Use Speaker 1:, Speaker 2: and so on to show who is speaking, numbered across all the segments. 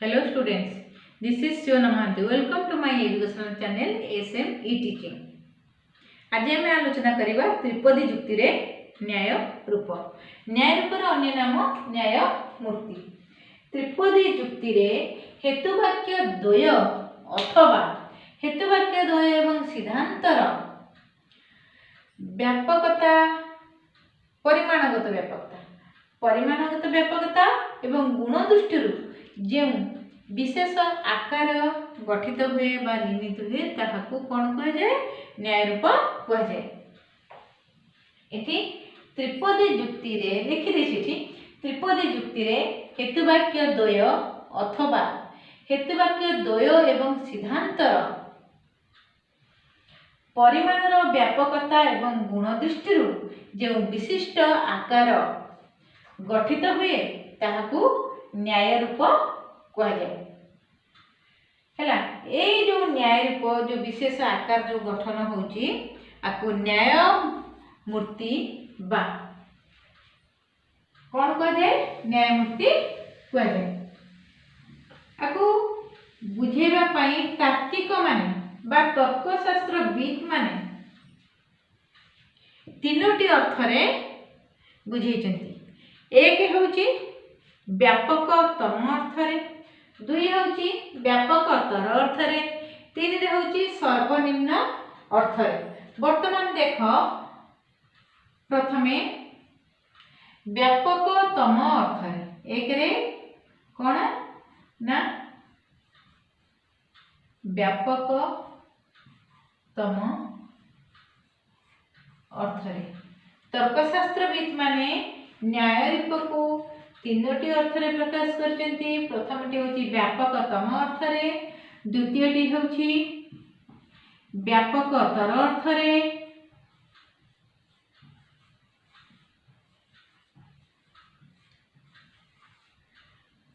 Speaker 1: Hello students, this is Shivana Mahanti. Welcome to my educational channel SM E-Teaching. आज आम आलोचना करवा त्रिपदी जुक्ति रे न्याय रूप। न्याय रूपर अन्य नाम न्याय मूर्ति। त्रिपदी जुक्ति रे हेतुवाक्य द्वय अथवा हेतुवाक्य द्वय एवं सिद्धांतर व्यापकता परिमाणगत व्यापकता एवं गुण दृष्टि जो विशेष आकार गठित हुए बा निर्मित हुए ताहाकू कौन कह जाए न्याय रूप कह जाए। एठी त्रिपदी जुक्ति रे लिखि देछि त्रिपदी जुक्ति रे हेतुवाक्य द्वय अथवा हेतुवाक्य द्वय एवं सिद्धांतर परिमाणर व्यापकता एवं गुण दृष्टि जो विशिष्ट आकार गठित हुए ताहाकू न्याय रूप कह जाए। हैला ए जो न्याय रूप जो विशेष आकार जो गठन होची आकु न्याय मूर्ति बा कौन कह जाए न्याय मूर्ति कह जाए। आकु बुझेबा पई तार्किक माने बा तर्कशास्त्रविद माने तीनोटी अर्थ रे बुझेइचंती। एक होची व्यापकतम अर्थ रे, दुई होची व्यापकतर अर्थ रे, तीन रे होची सर्वनिम्न अर्थ रे। वर्तमान देख प्रथमे व्यापकतम अर्थ रे एक रे कोन ना व्यापकतम अर्थ रे तर्कशास्त्रविद माने न्याय रूप को तीनोटी अर्थ रे प्रकाश करचंती। प्रथमटी होची व्यापकतम अर्थ रे, द्वितीयटी होची व्यापकतर अर्थ रे,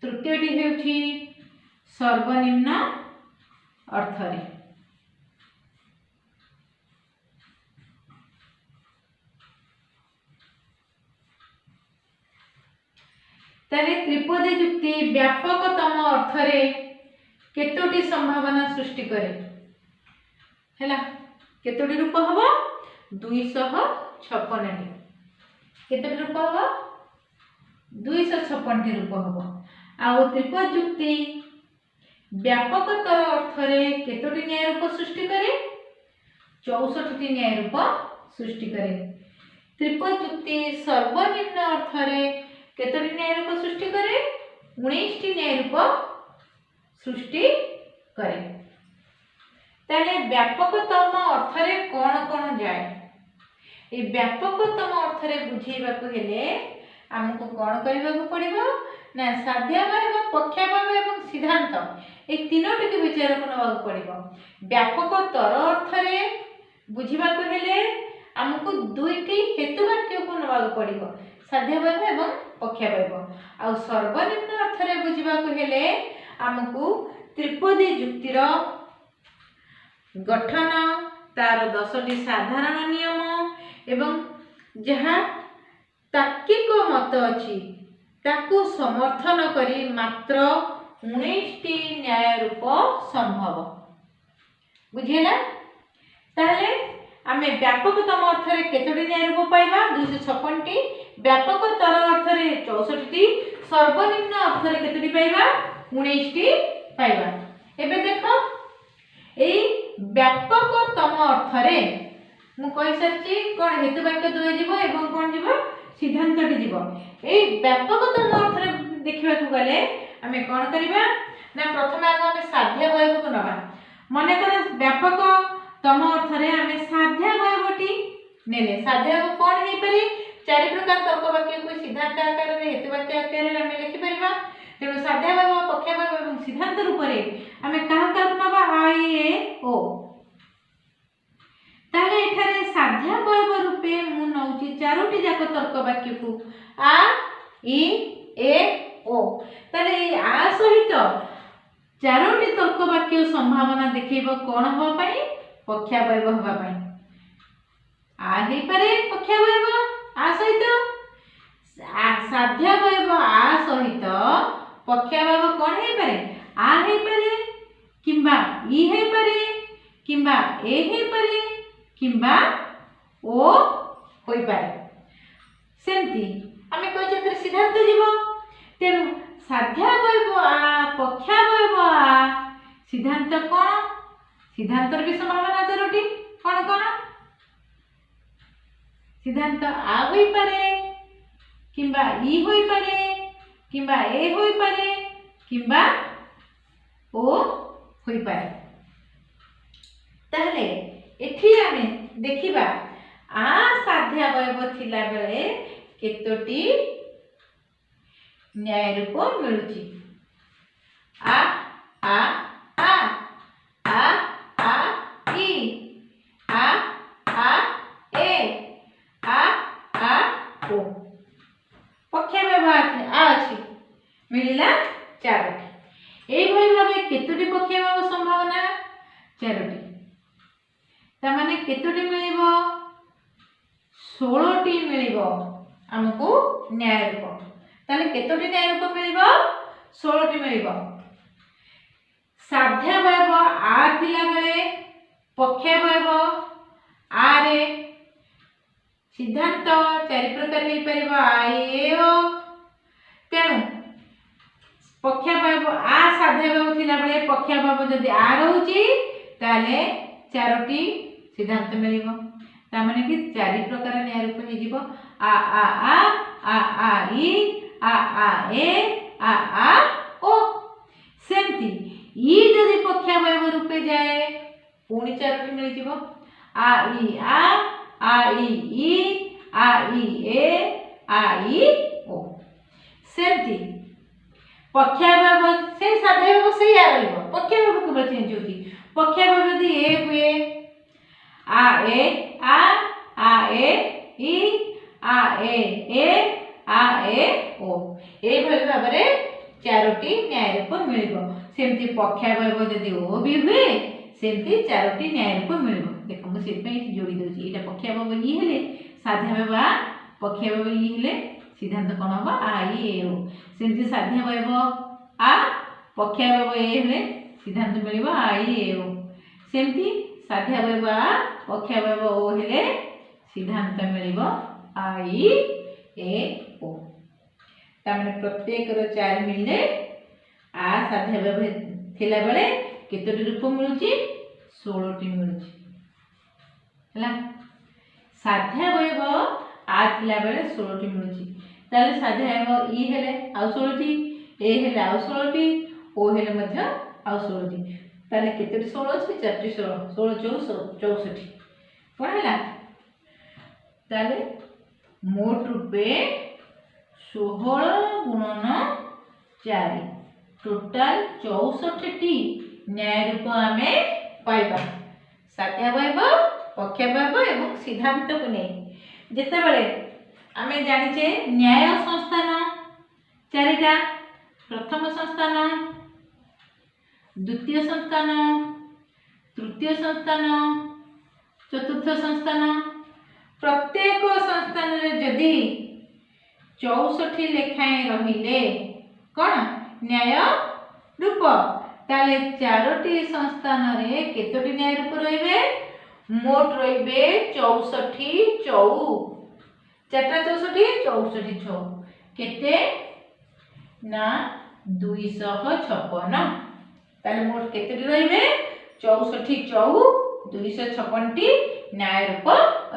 Speaker 1: तृतीयटी होची सर्वनिम्न अर्थ रे। ताले त्रिपदी जुक्ति व्यापकतम अर्थ रे केतोटी संभावना सृष्टि करे हैला केतोटी रूप हबो 256 टी केतोटी रूप हबो 256 टी रूप हबो। आ त्रिपदी जुक्ति व्यापकतर अर्थ रे केतोटी न्याय रूप सृष्टि करे 64 टी न्याय रूप सृष्टि करे। त्रिपदी जुक्ति सर्वनिम्न अर्थ रे केतोटी न्याय रूप सृष्टि करे 19 टी न्याय रूप सृष्टि करे। ताले व्यापकतम अर्थ रे कोन कोन जाए ए व्यापकतम अर्थ रे बुझेबा को हेले हमको कोन करबा को पड़िबो ना साध्याभाव एवं पक्षाभाव एवं सिद्धांत ए तीनोटी के विचार को नवा पड़िबो। व्यापकतर अर्थ रे बुझिबा को हेले हमको दुईटी हेतुवाक्य को नवा पड़िबो साध्याभाव एवं पक्षाभाव। आ सर्वनिम्न अर्थ रे बुझिबा को हेले हमको त्रिपदी जुक्तिर गठन तार 10टी साधारण नियम एवं जहाँ तार्किक मत अछि ताकू समर्थन करी मात्र 19टी न्याय रूप संभव बुझिला। ताहले आमे व्यापकतम अर्थ रे केतोटी न्याय रूप पाइबा 256 टी, व्यापकतर अर्थ रे 64 टी, सर्वनिम्न अर्थ रे केतोटी पाइबा 19 टी पाइबा। एबे देखो एई व्यापकतम अर्थ रे मु कहि सरची कोन हेतुवाक्य दुय जीवो एवं कोन जीवो सिद्धांतटी जीवो। एई व्यापकतम अर्थ रे देखिबा को गले आमे कोन करिबा ना प्रथम आगो आमे साध्याभाव को नबा माने कर व्यापकतम अर्थ रे आमे साध्याभावटी नेले साध्याभाव कोन हे परि चारि प्रकार तर्क वाक्य को सिद्धांत आकार रे हेतुवाक्य आकार रे आमे लिखि परिबा। तेणु साध्याभाव पक्षाभाव एवं सिद्धांत रूप रे आमे काहा काहा नबा आई ए ओ। ताले एठारे साध्याभाव रूपे मु नउची चारोटी जाक तर्क वाक्य को आ इ ए ओ। ताले आ सहित चारोटी तर्क वाक्य संभावना देखैबो कोन होबा पई पक्षाभाव होबा पई आ हे पारे पक्षाभाव आ सहित साध्याभाव आ सहित ପକ୍ଷାଭାବ କ'ଣ ହେଇପାରେ? ଆ ହେଇପାରେ କିମ୍ବା ଇ ହେଇପାରେ କିମ୍ବା ଏ ହେଇପାରେ କିମ୍ବା ଓ ହୋଇପାରେ। ସେମିତି ଆମେ କହିଛେ ଏଥିରେ ସିଦ୍ଧାନ୍ତ ଯିବ। ତେଣୁ ସାଧ୍ୟାବୟବ ଆ ପକ୍ଷାବୟବ ଆ ସିଦ୍ଧାନ୍ତ କ'ଣ? ସିଦ୍ଧାନ୍ତର ବି ସମ୍ଭାବନା 4ଟି। କ'ଣ କ'ଣ? ସିଦ୍ଧାନ୍ତ ଆ ହୋଇପାରେ କିମ୍ବା ଇ ହୋଇପାରେ କିମ୍ବା ଏ ହୋଇପାରେ କିମ୍ବା ଓ ହୋଇପାରେ। ତାହେଲେ ଏଠି ଆମେ ଦେଖିବା ଆ ସାଧ୍ୟାବୟବ ଥିଲା ବେଳେ କେତୋଟି ନ୍ୟାୟ ରୂପ ମିଳୁଛି? ଆ ଆ ଆ ଆ ଆ ଇ ଆ ଆ ଏ ଆ ଆ ଓ। ପକ୍ଷାବୟବ ଆ ଅଛି, ମିଳିଲା 4ଟି। এইভাবে ভাবে কেতোটি পক্ষাবয়ব সম্ভাবনা? 4টি। তার মানে কেতোটি মিলিব? 16টি মিলিব আমকু ন্যায় রূপ। তাহলে কেতোটি ন্যায় রূপ মিলিব? 16টি মিলিব। সাধ্যাবয়ব আ থিলা বেলে পক্ষাবয়ব আ রে সিদ্ধান্ত 4 প্রকার হই পারিব আ এ ও। তেণু পক্ষাবয়ব আ সাধ্যাবয়ব থিলা বেলে পক্ষাবয়ব যদি আ রহুচি তাহলে 4টি সিদ্ধান্ত মিলিব। তার মানে কি 4 প্রকার ন্যায় রূপ হই যাব আ আ আ আ আ ই আ আ এ আ আ ও। সেমতি ই যদি পক্ষাবয়ব রূপে যায় পুনি 4টি মিলি যাব আ ই আ ই ই আ ই এ আ ই ও। সেমতি পক্ষাবয়ব সেই সাধ্যাবয়ব সেই আর রহিব, পক্ষাবয়ব কেবল চেঞ্জ হଉଛି। পক্ষাবয়ব যদি এ हुए আ এ ই আ এ আ এ ও। এইভাবে ভাবে 4টি ন্যায় রূপ মিলিব। সেমতি পক্ষাবয়ব যদি ও भी हुए সেমতি 4টি ন্যায় রূপ মিলিব। দেখো মু সেপাই যোড়ি দউছি, এটা পক্ষাবয়ব ই হেলে সাধ্যাবয়ব আ, পক্ষাবয়ব ই হেলে সিদ্ধান্ত কোন হবে আ ই এ ও। সেমতি সাধ্যাবয়ব আ পক্ষাবয়ব এ হেলে সিদ্ধান্ত মিলিব আ ই এ ও। সেমতি সাধ্যাবয়ব আ পক্ষাবয়ব ও হেলে সিদ্ধান্ত মিলিব আ ই এ ও। তার মানে প্রত্যেকর 4 মিললে আ সাধ্যাবয়ব থিলা বেলে কেতোটি রূপ মিলুছি? 16টি মিলুছি। ହେଲା ସାଧ୍ୟାବୟବ ଆ ଥିଲା ବେଳେ 16ଟି ମିଳୁଛି। ତାହେଲେ ସାଧ୍ୟାବୟବ ଇ ହେଲେ ଆଉ 16ଟି, ଏ ହେଲେ ଆଉ 16ଟି, ଓ ହେଲେ ମଧ୍ୟ ଆଉ 16ଟି। ତାହେଲେ କେତେଟି 16 ଅଛି? 4ଟି 16, 16 64। କ'ଣ ହେଲା? ତାହେଲେ ମୋଟ ରୂପେ 16 ଗୁଣନ 4 ଟୋଟାଲ 64ଟି ନ୍ୟାୟ ରୂପ ଆମେ ପାଇବା। ସାଧ୍ୟାବୟବ, ପକ୍ଷାବୟବ ଏବଂ ସିଦ୍ଧାନ୍ତକୁ ନେଇ। ଯେତେବେଳେ ଆମେ ଜାଣିଛେ ନ୍ୟାୟ ସଂସ୍ଥାନ 4ଟା, ପ୍ରଥମ ସଂସ୍ଥାନ, ଦ୍ୱିତୀୟ ସଂସ୍ଥାନ, ତୃତୀୟ ସଂସ୍ଥାନ, ଚତୁର୍ଥ ସଂସ୍ଥାନ। ପ୍ରତ୍ୟେକ ସଂସ୍ଥାନରେ ଯଦି 64 ଲେଖାଏଁ ରହିଲେ କ'ଣ ନ୍ୟାୟ ରୂପ, ତାହେଲେ 4ଟି ସଂସ୍ଥାନରେ କେତୋଟି ନ୍ୟାୟ ରୂପ ରହିବେ? মোট রইবে 64 চৌ। 4টা 64 64 চৌ কেতে না 256। তাহলে মোট কেতোটি রইবে? 64 চৌ 256টি ন্যায় রূপ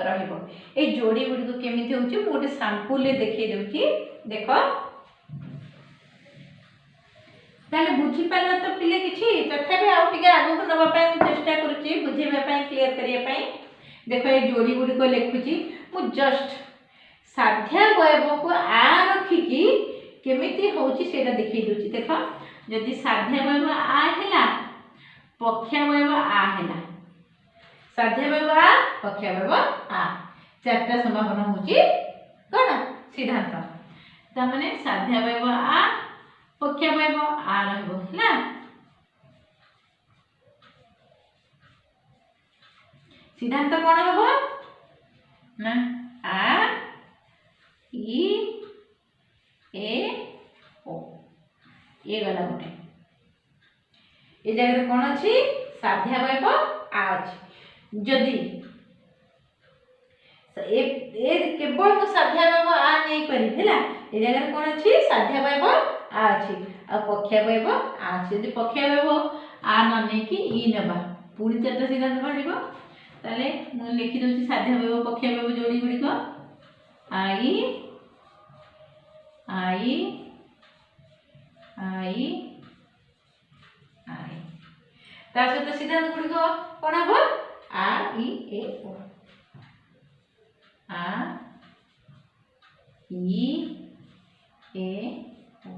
Speaker 1: রহিব। এই যোড়ি গুড়িক কেমিতি হচ্ছে মু গোটে স্যাম্পল রে দেখাই দেউছি। দেখো তাহলে বুঝি পারল তো পিলে কিছু? তথাপি আউ টিকে আগুক নবা পাই মু চেষ্টা করুছি বুঝাইবা পাই, ক্লিয়ার করিয়া পাই। দেখো এই যোড়ি গুড়িক লেখুছি মু জস্ট সাধ্যাবয়বকু আ রখিকি কেমিতি হଉଛି সেটা দেখাই দেউছি। দেখো যদি সাধ্যাবয়ব আ হেলা, পক্ষাবয়ব আ হেলা, সাধ্যাবয়ব আ, পক্ষাবয়ব আ, 4টা সম্ভাবনা হଉଛି কোন সিদ্ধান্ত। তার মানে সাধ্যাবয়ব আ, পক্ষাবয়ব আ রহিব না। সিদ্ধান্ত কোন হব না আ ই এ ও। ये गला गोटे ये जगह कौन अच्छी साध्यावयव आ अच्छी जदि केवल मु साध्यावयव आ नहीं पारि हैला ए जगह कौन अच्छी साध्यावयव आ अच्छी आ पक्षावयव आ अच्छी यदि पक्षावयव आ न नहीं कि ई नबा पुणी चारटा सिद्धांत बाहर ताले मु लिखि दउची साध्यावयव पक्षावयव जोड़ी गुडी को आई आई आई आई ता सहित सिद्धांत गुडी को कोन हबो आ ई ए ओ आ ई ए ओ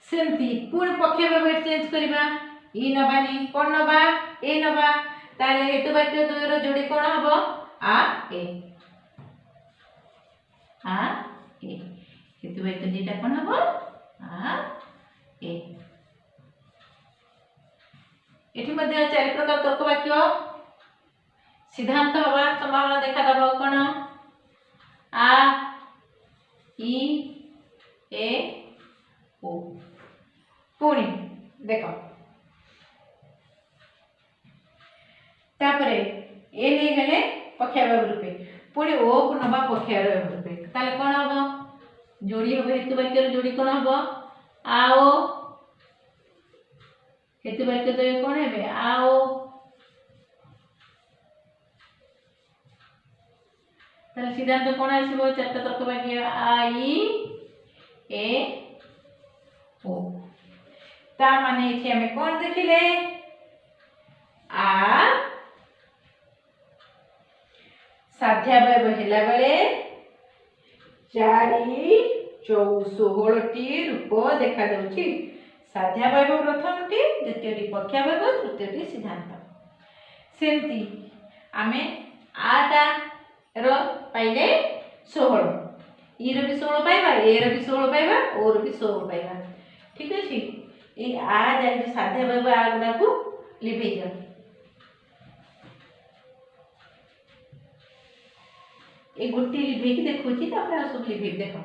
Speaker 1: सेमती पुणी पक्षावयव चेंज करबा ई नबानी कोन नबा ए नबा ताले हेतु वाक्य द्वयर जोड़ी कोन हबो आ ए हेतु वाक्य दुईटा कोन हबो आ ए एठी मध्ये चारि प्रकार तर्क वाक्य सिद्धांत हवा संभावना देखा दबो कोन आ ई ए ओ पुणी देखो तापरे ए नहीं गले पक्षावयव रूपे पुणी ओ को नबा पक्षावयव रूपे ताले कोन हबो जोड़ी हबो हेतु वाक्य जोड़ी कोन हबो आओ हेतु वाक्य तो कोन हेबे आओ ताले सिद्धांत कोन आसीबो चारटा तर्क वाक्य आई ए ओ ता माने एठी हमें कोन देखिले आ साध्यावयव हेला बेले 4 16 टी रूप देखा जाउची साध्यावयव प्रथमटी द्वितीयटी पक्षावयव तृतीयटी सिद्धांत सेमती आमे आटा रो पाइले 16 ई रो भी 16 पाइबा ए रो भी 16 पाइबा ओ रो भी 16 पाइबा ठीक अछि ए आ जाय जो साध्यावयव आ गुडा को लिभे जा ए गोटी लिभे की देखो छी तापर आ सब लिभे देखो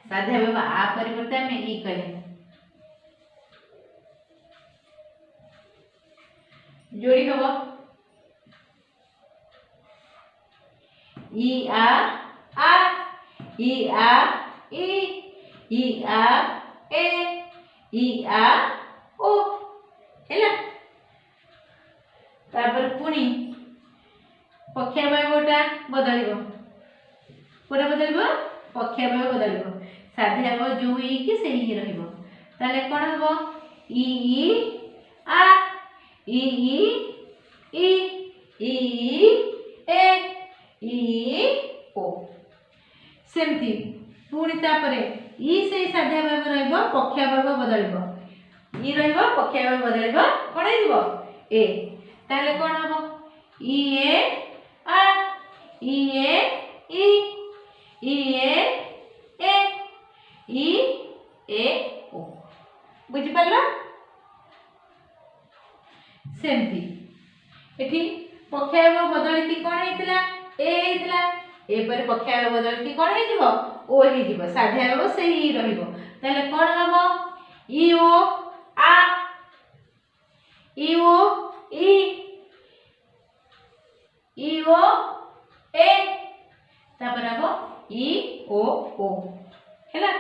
Speaker 1: साध्यावयव आ परिवर्तन में ई कले जोड़ी हबो ई आ ई आ ई आ ए ई आ ओ हेला तापर पुणी पक्षावयवटा बदलिबो कोटा बदलिबो पक्षावयव बदलिबो साध्यावयव जो ई कि से ही रहइबो ताले कोन हबो ई आ ई ए ई ओ सेमती पुणी तापरे ई से साध्यावयव रहइबो पक्षावयव बदलिबो ई रहइबो पक्षावयव बदलिबो कोन हेइबो ए ताले कोन हबो ई ए आ ई ए ओ बुझि पाला सेमती एठी पक्षावयव बदलिकी कोन हेतिला ए हेतिला ए पर पक्षावयव बदलिकी कोन हेजिबो ओ हेजिबो साध्यावयव से ही रहिबो ताले कोन हबो ई ओ आ ई ओ ई ओ ए तापर हबो ई ओ हेला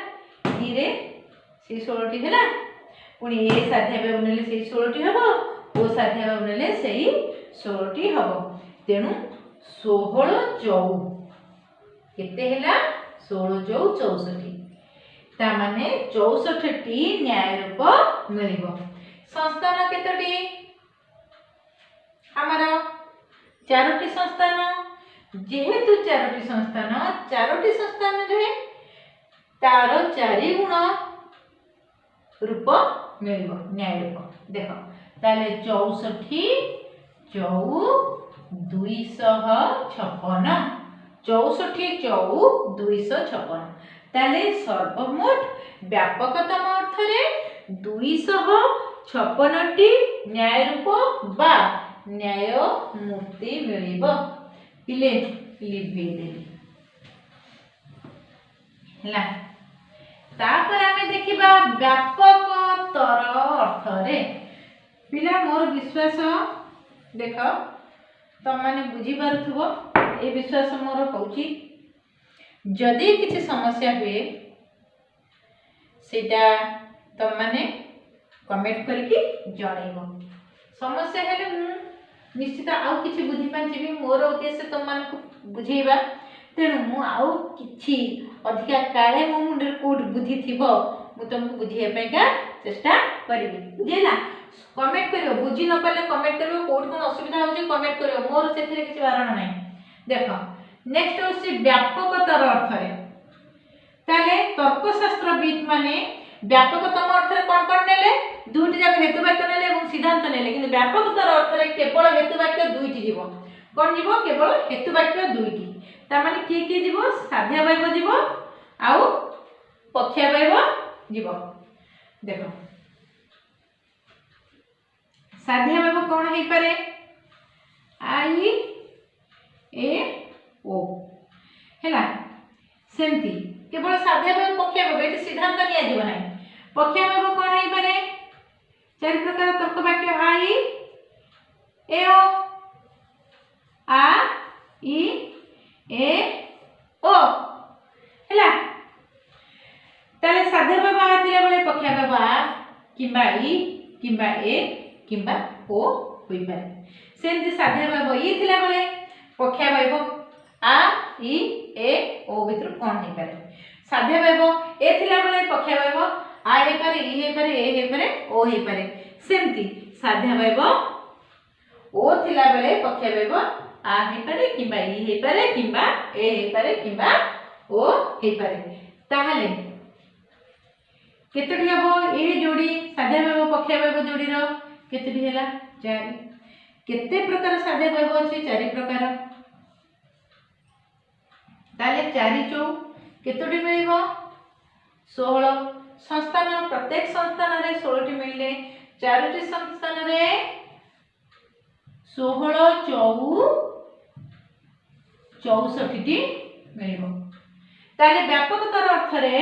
Speaker 1: ई रे से 16 टी हेला पुनी ए साध्यावयव नेले से 16 टी हबो ओ साध्यावयव नेले से 16 टी हबो तेनु 16 चौ केते हेला 16 चौ 64 ता माने 64 टी न्याय रूप मिलिबो संस्थान केतोटी हमारा 4टी संस्थान जेहेतु 4टी संस्थान रे तार 4 गुण रूप मिलिबो न्याय रूप देखो ताले 64 चौ 256 64 चौ 256 ताले सर्वमोट व्यापकतम अर्थ रे 256 टी न्याय रूप बा न्याय मूर्ति मिलिबो पिले लिभे देली हला तापर आमे देखिबा व्यापकतर अर्थ रे। पिला मोर विश्वास देख तुम माने बुझी पारुथबो ए विश्वास मोर कहूची जदि किसी समस्या हुए सेटा तुम माने कमेंट करके जणैबो। समस्या हेले मु निश्चित आउ किछि बुझी पांचिबी मोर उद्देश्य तुम मान को बुझेबा तेणु मु आउ किछि अधिका काले मो मुंडर कोड बुद्धि थिबो मु तुमको बुझिया पैका चेष्टा करिबी बुझेला। कमेंट करियो बुझी न पाले कमेंट करियो कोड कोन असुविधा होजे कमेंट करियो मोर सेथिरे किछि बारण नै। देखो नेक्स्ट होसी व्यापकतर अर्थ रे ताले तर्कशास्त्रविद माने व्यापकतम अर्थ रे कोन कोन नेले दुटी जाक हेतु वाक्य नेले एवं सिद्धांत नेले किंतु व्यापकतर अर्थ रे केवल हेतु वाक्य दुईटी जीवो कोन जीवो केवल हेतु वाक्य दुईटी ता माने की जीवो साध्यावयव जीवो आउ पक्षावयव जीवो। देखो साध्यावयव कोन हेई पारे आई ए ओ हैला सेमती केवल साध्यावयव पक्षावयव एटी सिद्धांत निया जीव नै। पक्षावयव कोन हेई पारे चार प्रकार तर्क वाक्य आई ए ओ आ ई ए ओ हैला ताले साध्यावयव आथिला बेले पक्षावयव आ किबा ई किबा ए किबा ओ होई पारे। सेमती साध्यावयव ई थिला बेले पक्षावयव आ ई ए ओ भितर कोन हेई पारे। साध्यावयव ए थिला बेले पक्षावयव आ हेई पारे ई हेई पारे ए हेई पारे ओ हेई पारे। सेमती साध्यावयव ओ थिला बेले पक्षावयव आ हेई पारे किबा ई हेई पारे किबा ए हेई पारे किबा ओ हेई पारे। ताहले केतोटी हबो ए जोड़ी साध्यावयव पक्षावयव जोड़ी रो केतोटी हैला 4। केते प्रकार साध्यावयव अछि 4 प्रकार ताले 4 चौ केतोटी मिलिबो 16। संस्थान प्रत्येक संस्थान रे 16 टी मिलले 4 टी संस्थान रे 16 64 टी मिलिबो। ताले व्यापकतर अर्थ रे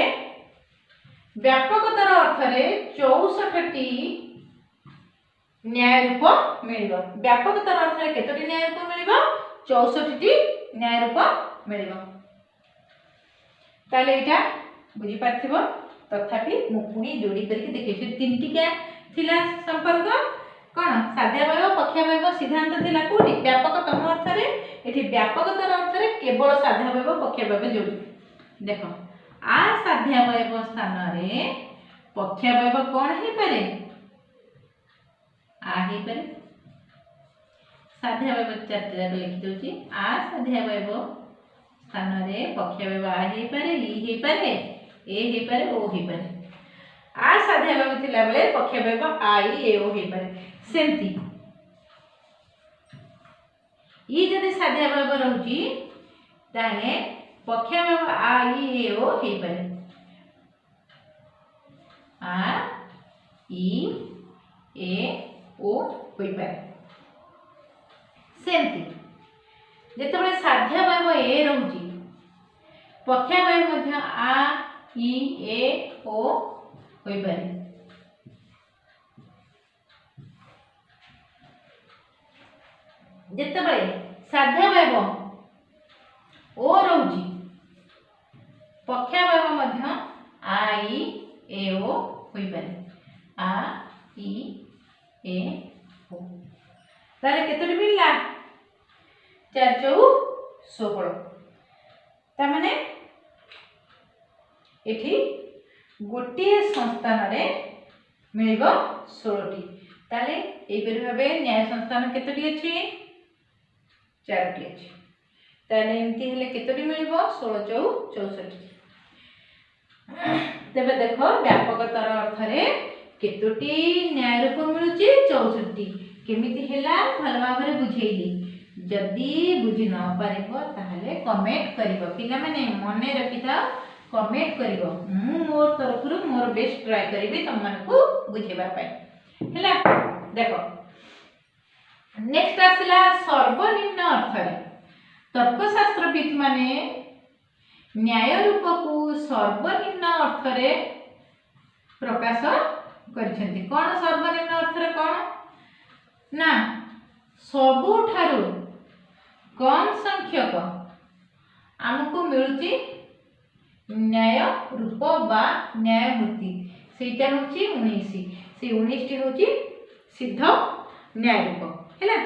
Speaker 1: 64 टी न्याय रूप मिलिबो। व्यापकतर अर्थ रे केतोटी न्याय रूप मिलिबो 64 टी न्याय रूप मिलिबो। ताले एटा बुझी पाथिबो तथापि मु पुनी जोड़ी करके देखैछि तीनटी क्या थिला संपर्क कोन साध्यावयव पक्षावयव सिद्धांत थिला कोठी व्यापकतम अर्थ रे एठी व्यापकतर अर्थ रे केवल साध्यावयव पक्षावयव जोड़ी। देखो आ साध्यावयव स्थान रे पक्षावयव कोन हे पारे आ हे पारे। साध्यावयव चारटी जाक लिखि दउची आ साध्यावयव स्थान रे पक्षावयव आ हे पारे ई हे पारे ए हे पारे ओ हे पारे। आ साध्यावयव थिला बेले पक्षावयव आ ई ए ओ हे पारे। सेमती ई जदि साध्यावयव रहउची ताहे पक्षावयव आ ई ए ओ हे पारे। आ ई ए ओ होई पारे। सेमती जेतबेले साध्यावयव ए रहउची पक्षावयव मध्य आ ई ए ओ होई पारे। जेतबेले साध्यावयव ओ रहउची पक्षावयव मध्य आ ई ए ओ होई पारे। आ ई ए ओ तारे केतोटी मिलला 4 चौ 16 ता माने एठी गोटे संस्थान रे मिलबो 16 टी। ताले एई परि भाबे न्याय संस्थान केतोटी अछि 4 टी अछि। ताले एमती हेले केतोटी मिलबो 16 चौ 64। तेबे देखो व्यापकतर अर्थ रे केतोटी न्याय रूप मिलुची 64 टी केमिति हेला भल भाबरे बुझेइली। जदी बुझी न पारिबो ताहले कमेंट करिवो पिला माने मने रखिता कमेंट करिवो मु मोर तरफरु मोर बेस्ट ट्राई करिवि तुम मानकु बुझेबा पाई हैला। देखो नेक्स्ट आसला सर्वनिम्न अर्थ रे तर्कशास्त्रविद माने न्याय रूप को सर्वनिम्न अर्थरे प्रकाश करिसेंती। कौन सर्वनिम्न अर्थरे कौन ना सबुठारु कम संख्यक आमको मिलुची न्याय रूप बा न्यायमूर्ति सेटा होची 19 से 19 टी होची सिद्ध न्याय रूप हैला।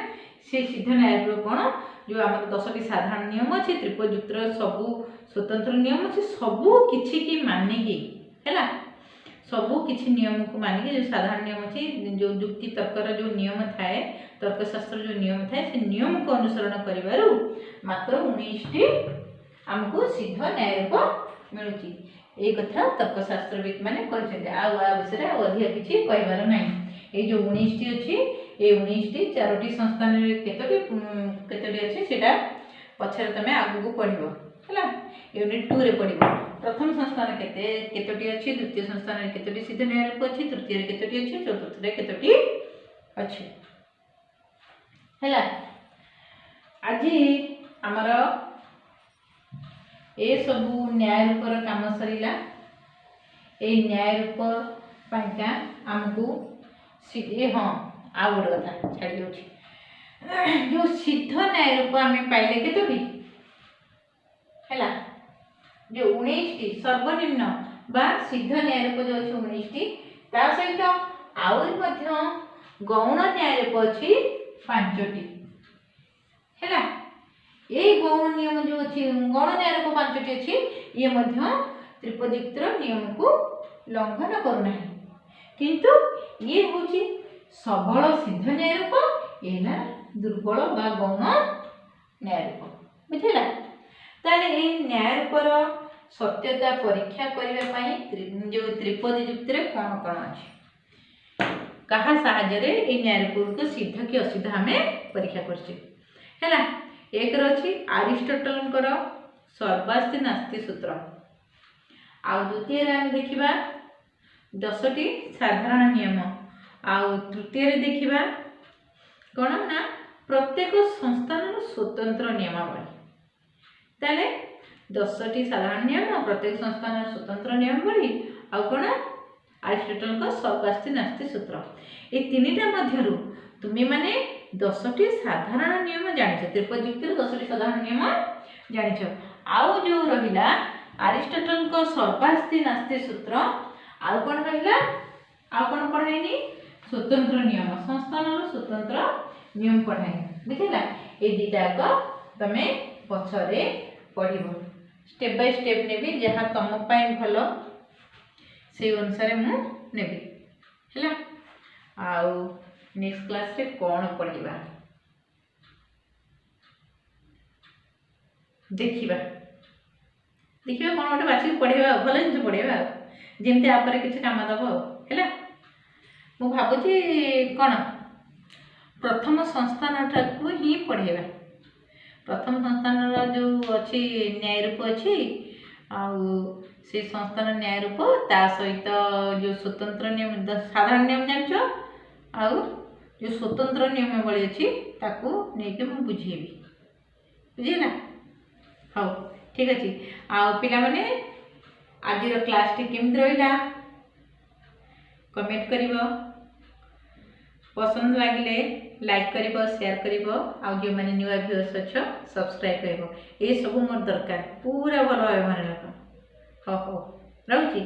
Speaker 1: से सिद्ध न्याय रूप कोन जो आम 10टी साधारण नियम अच्छे त्रिपयुक्तर सबू स्वतंत्र नियम अच्छे सबू किछि की मानिकी हैला सबू किछि नियम को मानिकी जो साधारण नियम अच्छे जो युक्ति तर्कर जो नियम थाए तर्कशास्त्र जो नियम थाए से नियम को अनुसरण करिवारु मात्र 19 टी हमको सिद्ध न्याय रूप मिलुची। ए कथा तर्कशास्त्रविद माने कहते आ विषय अधिक किछि कहबार नाही। ए जो 19 टी अछि ए 19 टी चारोटी संस्थान रे केतोटी अछि सेटा पछरे तमे आगु को पढिबो हैला। यूनिट 2 रे पढिबो प्रथम संस्थान केतोटी अछि द्वितीय संस्थान रे केतोटी सिद्ध न्याय रूप अछि तृतीय रे केतोटी अछि चतुर्थ रे केतोटी अछि हैला। आजि हमर ए सबू न्याय रूपर काम सरीला। ए न्याय रूप पाइका हमको ए हाँ आ गोटे कथा छाड़ी जाऊँ जो सिद्ध न्याय रूप आम पाइले केतोटी हैला जो 19 टी सर्वनिम्न बा सिद्ध न्याय रूप जो अछि 19 टी ता सहित आउरी मध्य गौण न्याय रूप अछि 5 टी हैला। ए गौण नियम जो अछि गौण न्याय रूप 5 टी अछि ये मध्य त्रिपयुक्तर नियम को लंघन करू नाही किंतु ये होची सबल सिद्ध न्याय रूप एना दुर्बल बा गौण न्याय रूप बुझिला। ताले ए न्याय रूपर सत्यता परीक्षा करबा पई जो त्रिपदी युक्त रे कोन कोन अछि कहा साहाय्य रे ए न्याय रूप को सिद्ध कि असिद्ध हमें परीक्षा करछि हैला। एक रछि अरिस्टोटल कर सर्वास्ति नास्ति सूत्र आ द्वितीय रे हम देखिबा 10टी साधारण नियम आ तृतीय रे देखिबा कोन ना प्रत्येक संस्थान स्वतंत्र नियमावली। ताले 10टी साधारण नियम प्रत्येक संस्थान स्वतंत्र नियमावली आ कोन अरिस्टोटल का सर्वास्ति नास्ति सूत्र ए तीनिटा मध्यरु तुमे माने 10टी साधारण नियम जानिछ त्रिपयुक्तर 10टी साधारण नियम जानिछ आउ जो रहिला अरिस्टोटल का सर्वास्ति नास्ति सूत्र आउ कोन रहिला आउ कोन पढाइनी स्वतंत्र नियम संस्थान स्वतंत्र नियम पढाइ बुझिला। ए दिटा को तमे पछरे पढिबो स्टेप बाय स्टेप नेबी जहा तम पाई भलो से अनुसार मु नेबी हैला। आउ नेक्स्ट क्लास रे कोन पढिबा देखिबा देखिबा कोन ओटे बाछि पढिबा भलो जिंस पढिबा जेमते आपरे किछ काम दबो हैला। मु भाबुची कोन प्रथम संस्थान को ही पढेबा प्रथम संस्थान जो अछि न्याय रूप अछि आउ से संस्थान न्याय रूप ता सहित जो स्वतंत्र नियम साधारण नियम जानछो आउ जो स्वतंत्र नियम बळी अछि ताको नेके मु बुझेबी बुझिला। हाउ ठीक अछि आ पिला माने आज रो क्लास टी केमत रहिला कमेंट करिवो पसंद लागिले लाइक करिवो शेयर करिवो आ जे माने न्यू व्यूअर्स अछ सब्सक्राइब करिवो ए सब मोर दरकार पूरा भलो भाई माने लगा हो रहउची।